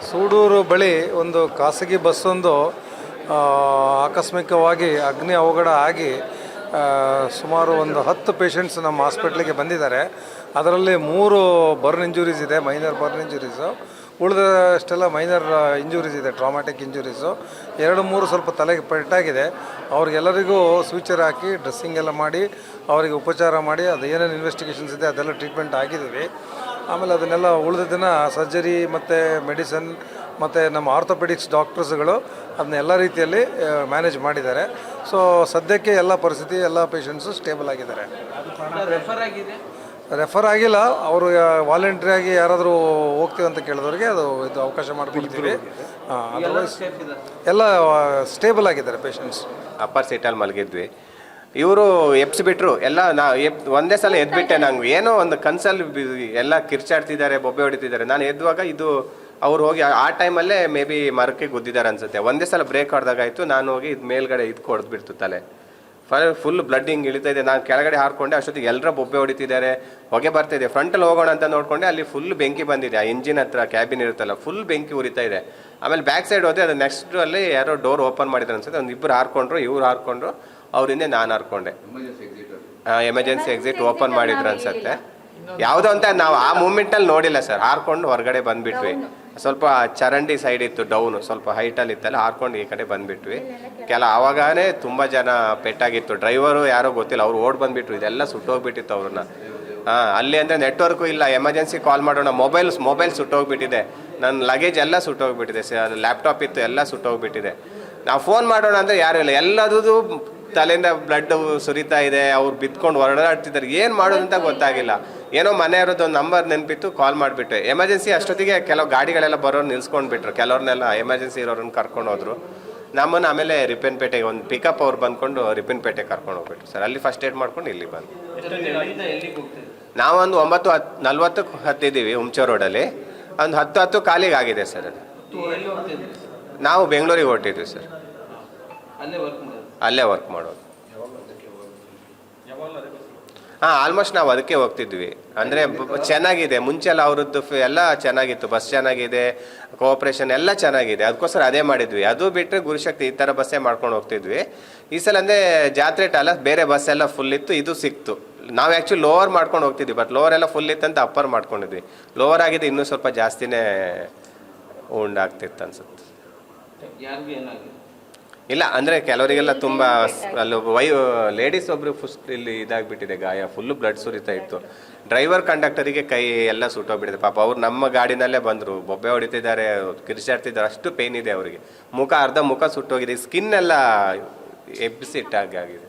ಸೂಡೂರು ಬಳಿ ಒಂದು ಖಾಸಗಿ ಬಸ್ಸೊಂದು ಆಕಸ್ಮಿಕವಾಗಿ ಅಗ್ನಿ ಅವಘಡ ಆಗಿ ಸುಮಾರು ಒಂದು 10 ಪೇಷಂಟ್ಸ್ ನಮ್ಮ ಹಾಸ್ಪಿಟ್ಲಿಗೆ ಬಂದಿದ್ದಾರೆ. ಅದರಲ್ಲಿ 3 ಬರ್ನ್ ಇಂಜುರೀಸ್ ಇದೆ, ಮೈನರ್ ಬರ್ನ್ ಇಂಜುರೀಸು. ಉಳಿದಷ್ಟೆಲ್ಲ ಮೈನರ್ ಇಂಜುರೀಸ್ ಇದೆ, ಟ್ರಾಮಾಟಿಕ್ ಇಂಜುರೀಸು. 2-3 ಸ್ವಲ್ಪ ತಲೆಗೆ ಪೆಟ್ಟಾಗಿದೆ. ಅವ್ರಿಗೆಲ್ಲರಿಗೂ ಸ್ವಿಚರ್ ಹಾಕಿ ಡ್ರೆಸ್ಸಿಂಗ್ ಎಲ್ಲ ಮಾಡಿ ಅವರಿಗೆ ಉಪಚಾರ ಮಾಡಿ ಅದು ಏನೇನು ಇನ್ವೆಸ್ಟಿಗೇಷನ್ಸ್ ಇದೆ ಅದೆಲ್ಲ ಟ್ರೀಟ್ಮೆಂಟ್ ಆಗಿದ್ದೀವಿ. ಆಮೇಲೆ ಅದನ್ನೆಲ್ಲ ಉಳಿದಿದ್ದನ್ನು ಸರ್ಜರಿ ಮತ್ತು ಮೆಡಿಸನ್ ಮತ್ತು ನಮ್ಮ ಆರ್ಥೋಪೆಡಿಕ್ಸ್ ಡಾಕ್ಟರ್ಸ್ಗಳು ಅದನ್ನ ಎಲ್ಲ ರೀತಿಯಲ್ಲಿ ಮ್ಯಾನೇಜ್ ಮಾಡಿದ್ದಾರೆ. ಸೊ ಸದ್ಯಕ್ಕೆ ಎಲ್ಲ ಪರಿಸ್ಥಿತಿ ಎಲ್ಲ ಪೇಷಂಟ್ಸು ಸ್ಟೇಬಲ್ ಆಗಿದ್ದಾರೆ. ರೆಫರ್ ಆಗಿಲ್ಲ, ಅವರು ವಾಲಂಟ್ರಿಯಾಗಿ ಯಾರಾದರೂ ಹೋಗ್ತೀವಿ ಅಂತ ಕೇಳಿದವ್ರಿಗೆ ಇದು ಅವಕಾಶ ಮಾಡಿಕೊಡ್ತೀವಿ. ಅದರ್ವೈಸ್ ಎಲ್ಲ ಸ್ಟೇಬಲ್ ಆಗಿದ್ದಾರೆ ಪೇಷಂಟ್ಸ್. ಅಪ್ಪರ್ ಸೀಟಲ್ಲಿ ಮಲಗಿದ್ವಿ, ಇವರು ಎಬ್ಸಿಬಿಟ್ರು ಎಲ್ಲ. ಒಂದೇ ಸಲ ಎದ್ಬಿಟ್ಟೆ. ನಂಗೆ ಏನೋ ಒಂದು ಕನ್ಸಲ್ಲಿ ಎಲ್ಲ ಕಿರ್ಚಾಡ್ತಿದ್ದಾರೆ, ಬೊಬ್ಬೆ ಹೊಡಿತಿದ್ದಾರೆ. ನಾನು ಎದ್ದುವಾಗ ಇದು ಅವ್ರು ಹೋಗಿ ಆ ಟೈಮಲ್ಲೇ ಮೇ ಬಿ ಮರಕ್ಕೆ ಗುದ್ದಿದ್ದಾರೆ ಅನ್ಸುತ್ತೆ. ಒಂದೇ ಸಲ ಬ್ರೇಕ್ ಹೊಡೆದಾಗಾಯ್ತು. ನಾನು ಹೋಗಿ ಇದು ಮೇಲ್ಗಡೆ ಹೊಡೆದ್ಬಿಡ್ತು ತಲೆ. ಫುಲ್ ಬ್ಲಡ್ ಹಿಂಗೆ ಇಳಿತಾ ಇದೆ. ನಾನು ಕೆಳಗಡೆ ಹಾರ್ಕೊಂಡೆ. ಅಷ್ಟೊತ್ತಿಗೆ ಎಲ್ಲರ ಬೊಬ್ಬೆ ಹೊಡಿತಿದ್ದಾರೆ, ಹೊಗೆ ಬರ್ತಾಯಿದೆ. ಫ್ರಂಟಲ್ಲಿ ಹೋಗೋಣ ಅಂತ ನೋಡ್ಕೊಂಡೆ, ಅಲ್ಲಿ ಫುಲ್ ಬೆಂಕಿ ಬಂದಿದೆ. ಆ ಇಂಜಿನ್ ಹತ್ರ ಕ್ಯಾಬಿನ್ ಇರುತ್ತಲ್ಲ, ಫುಲ್ ಬೆಂಕಿ ಉರಿತಾ ಇದೆ. ಆಮೇಲೆ ಬ್ಯಾಕ್ ಸೈಡ್ ಹೋದೆ, ಅದು ನೆಕ್ಸ್ಟ್ ಅಲ್ಲಿ ಯಾರೋ ಡೋರ್ ಓಪನ್ ಮಾಡಿದ್ರು ಅನ್ಸುತ್ತೆ. ಒಂದು ಇಬ್ಬರು ಹಾರ್ಕೊಂಡ್ರು, ಇವ್ರು ಹಾರ್ಕೊಂಡ್ರು, ಅವ್ರಿಂದ ನಾನು ಹಾರ್ಕೊಂಡೆ. ಎಮರ್ಜೆನ್ಸಿ ಎಕ್ಸಿಟ್ ಓಪನ್ ಮಾಡಿದ್ರು ಅನ್ಸುತ್ತೆ. ಯಾವುದೋ ಅಂತ ನಾವು ಆ ಮೂಮೆಂಟಲ್ಲಿ ನೋಡಿಲ್ಲ ಸರ್. ಹಾರ್ಕೊಂಡು ಹೊರಗಡೆ ಬಂದುಬಿಟ್ವಿ. ಸ್ವಲ್ಪ ಚರಂಡಿ ಸೈಡ್ ಇತ್ತು, ಡೌನು ಸ್ವಲ್ಪ ಹೈಟಲ್ಲಿ ಇತ್ತಲ್ಲ, ಹಾರ್ಕೊಂಡು ಈ ಕಡೆ ಬಂದುಬಿಟ್ವಿ. ಆವಾಗನೇ ತುಂಬ ಜನ ಪೆಟ್ಟಾಗಿತ್ತು. ಡ್ರೈವರು ಯಾರೋ ಗೊತ್ತಿಲ್ಲ, ಅವ್ರು ಓಡ್ ಬಂದುಬಿಟ್ರು. ಇದೆಲ್ಲ ಸುಟ್ಟೋಗ್ಬಿಟ್ಟಿತ್ತು ಅವ್ರನ್ನ. ಅಲ್ಲಿ ಅಂದರೆ ನೆಟ್ವರ್ಕು ಇಲ್ಲ. ಎಮರ್ಜೆನ್ಸಿ ಕಾಲ್ ಮಾಡೋಣ, ಮೊಬೈಲ್ ಸುಟ್ಟೋಗ್ಬಿಟ್ಟಿದೆ. ನನ್ನ ಲಗೇಜ್ ಎಲ್ಲ ಸುಟ್ಟೋಗ್ಬಿಟ್ಟಿದೆ. ಲ್ಯಾಪ್ಟಾಪ್ ಇತ್ತು, ಎಲ್ಲ ಸುಟ್ಟೋಗ್ಬಿಟ್ಟಿದೆ. ನಾವು ಫೋನ್ ಮಾಡೋಣ ಅಂದರೆ ಯಾರೂ ಇಲ್ಲ. ಎಲ್ಲದೂ ತಲೆಯಿಂದ ಬ್ಲಡ್ ಸುರಿತಾ ಇದೆ. ಅವ್ರು ಬಿತ್ಕೊಂಡು ಹೊರಡಾಡ್ತಿದ್ದಾರೆ. ಏನು ಮಾಡೋದು ಅಂತ ಗೊತ್ತಾಗಿಲ್ಲ. ಏನೋ ಮನೆಯವರದ್ದು ಒಂದು ನಂಬರ್ ನೆನಪಿತ್ತು, ಕಾಲ್ ಮಾಡಿಬಿಟ್ಟೆ. ಎಮರ್ಜೆನ್ಸಿ ಅಷ್ಟೊತ್ತಿಗೆ ಕೆಲವು ಗಾಡಿಗಳೆಲ್ಲ ಬರೋರು ನಿಲ್ಸ್ಕೊಂಡ್ಬಿಟ್ರು. ಕೆಲವ್ರನ್ನೆಲ್ಲ ಎಮರ್ಜೆನ್ಸಿ ಇರೋರನ್ನ ಕರ್ಕೊಂಡು ಹೋದ್ರು. ನಮ್ಮನ್ನು ಆಮೇಲೆ ರಿಪ್ಪನ್ಪೇಟೆಗೆ ಒಂದು ಪಿಕಪ್ ಅವ್ರು ಬಂದ್ಕೊಂಡು ರಿಪ್ಪನ್ಪೇಟೆಗೆ ಕರ್ಕೊಂಡು ಹೋಗ್ಬಿಟ್ರು ಸರ್. ಅಲ್ಲಿ ಫಸ್ಟ್ ಏಡ್ ಮಾಡ್ಕೊಂಡು ಇಲ್ಲಿ ಬಂದು ನಾವೊಂದು 9:40 ಹತ್ತಿದ್ದೀವಿ ಹುಮ್ಚೆ ರೋಡಲ್ಲಿ. ಒಂದು 10 ಕಾಲಿಗೆ ಆಗಿದೆ ಸರ್. ಅದು ನಾವು ಬೆಂಗಳೂರಿಗೆ ಹೊರಟಿದ್ವಿ ಸರ್. ಅಲ್ಲೇ ವರ್ಕ್ ಮಾಡೋದು. ಆಲ್ಮೋಸ್ಟ್ ನಾವು ಅದಕ್ಕೆ ಹೋಗ್ತಿದ್ವಿ. ಅಂದರೆ ಚೆನ್ನಾಗಿದೆ. ಮುಂಚೆಲ್ಲ ಅವ್ರದ್ದು ಎಲ್ಲ ಚೆನ್ನಾಗಿತ್ತು, ಬಸ್ ಚೆನ್ನಾಗಿದೆ, ಕೋಆಪ್ರೇಷನ್ ಎಲ್ಲ ಚೆನ್ನಾಗಿದೆ. ಅದಕ್ಕೋಸ್ಕರ ಅದೇ ಮಾಡಿದ್ವಿ. ಅದು ಬಿಟ್ಟರೆ ಗುರುಶಕ್ತಿ ಈ ಥರ ಬಸ್ಸೇ ಮಾಡ್ಕೊಂಡು ಹೋಗ್ತಿದ್ವಿ. ಈ ಸಲ ಅಂದರೆ ಜಾತ್ರೆ ಟೈಮಲ್ಲ ಬೇರೆ ಬಸ್ ಎಲ್ಲ ಫುಲ್ ಇತ್ತು, ಇದು ಸಿಕ್ತು. ನಾವು ಆ್ಯಕ್ಚುಲಿ ಲೋವರ್ ಮಾಡ್ಕೊಂಡು ಹೋಗ್ತಿದ್ವಿ, ಬಟ್ ಲೋವರ್ ಎಲ್ಲ ಫುಲ್ ಇತ್ತಂತ ಅಪ್ಪರ್ ಮಾಡ್ಕೊಂಡಿದ್ವಿ. ಲೋವರ್ ಆಗಿದೆ ಇನ್ನೂ ಸ್ವಲ್ಪ ಜಾಸ್ತಿನೇ ಉಂಡಾಗ್ತಿತ್ತು ಅನ್ಸುತ್ತೆ. ಇಲ್ಲ ಅಂದರೆ ಕೆಲವರಿಗೆಲ್ಲ ತುಂಬ ಅಲ್ಲಿ ಲೇಡೀಸ್ ಒಬ್ರು ಇಲ್ಲಿ ಇದಾಗ್ಬಿಟ್ಟಿದೆ, ಗಾಯ ಫುಲ್ಲು ಬ್ಲಡ್ ಸುರಿತಾ ಇತ್ತು. ಡ್ರೈವರ್ ಕಂಡಕ್ಟರಿಗೆ ಕೈ ಎಲ್ಲ ಸುಟ್ಟೋಗ್ಬಿಟ್ಟಿದೆ. ಪಾಪ ಅವ್ರು ನಮ್ಮ ಗಾಡಿನಲ್ಲೇ ಬಂದರು, ಬೊಬ್ಬೆ ಹೊಡಿತಿದ್ದಾರೆ, ಕಿರ್ಚಾಡ್ತಿದ್ದಾರೆ. ಅಷ್ಟು ಪೇನ್ ಇದೆ ಅವರಿಗೆ. ಅರ್ಧ ಮುಖ ಸುಟ್ಟೋಗಿದೆ. ಸ್ಕಿನ್ ಎಲ್ಲ ಎಬ್ಬಿಸಿಟ್ಟಾಗಿದೆ.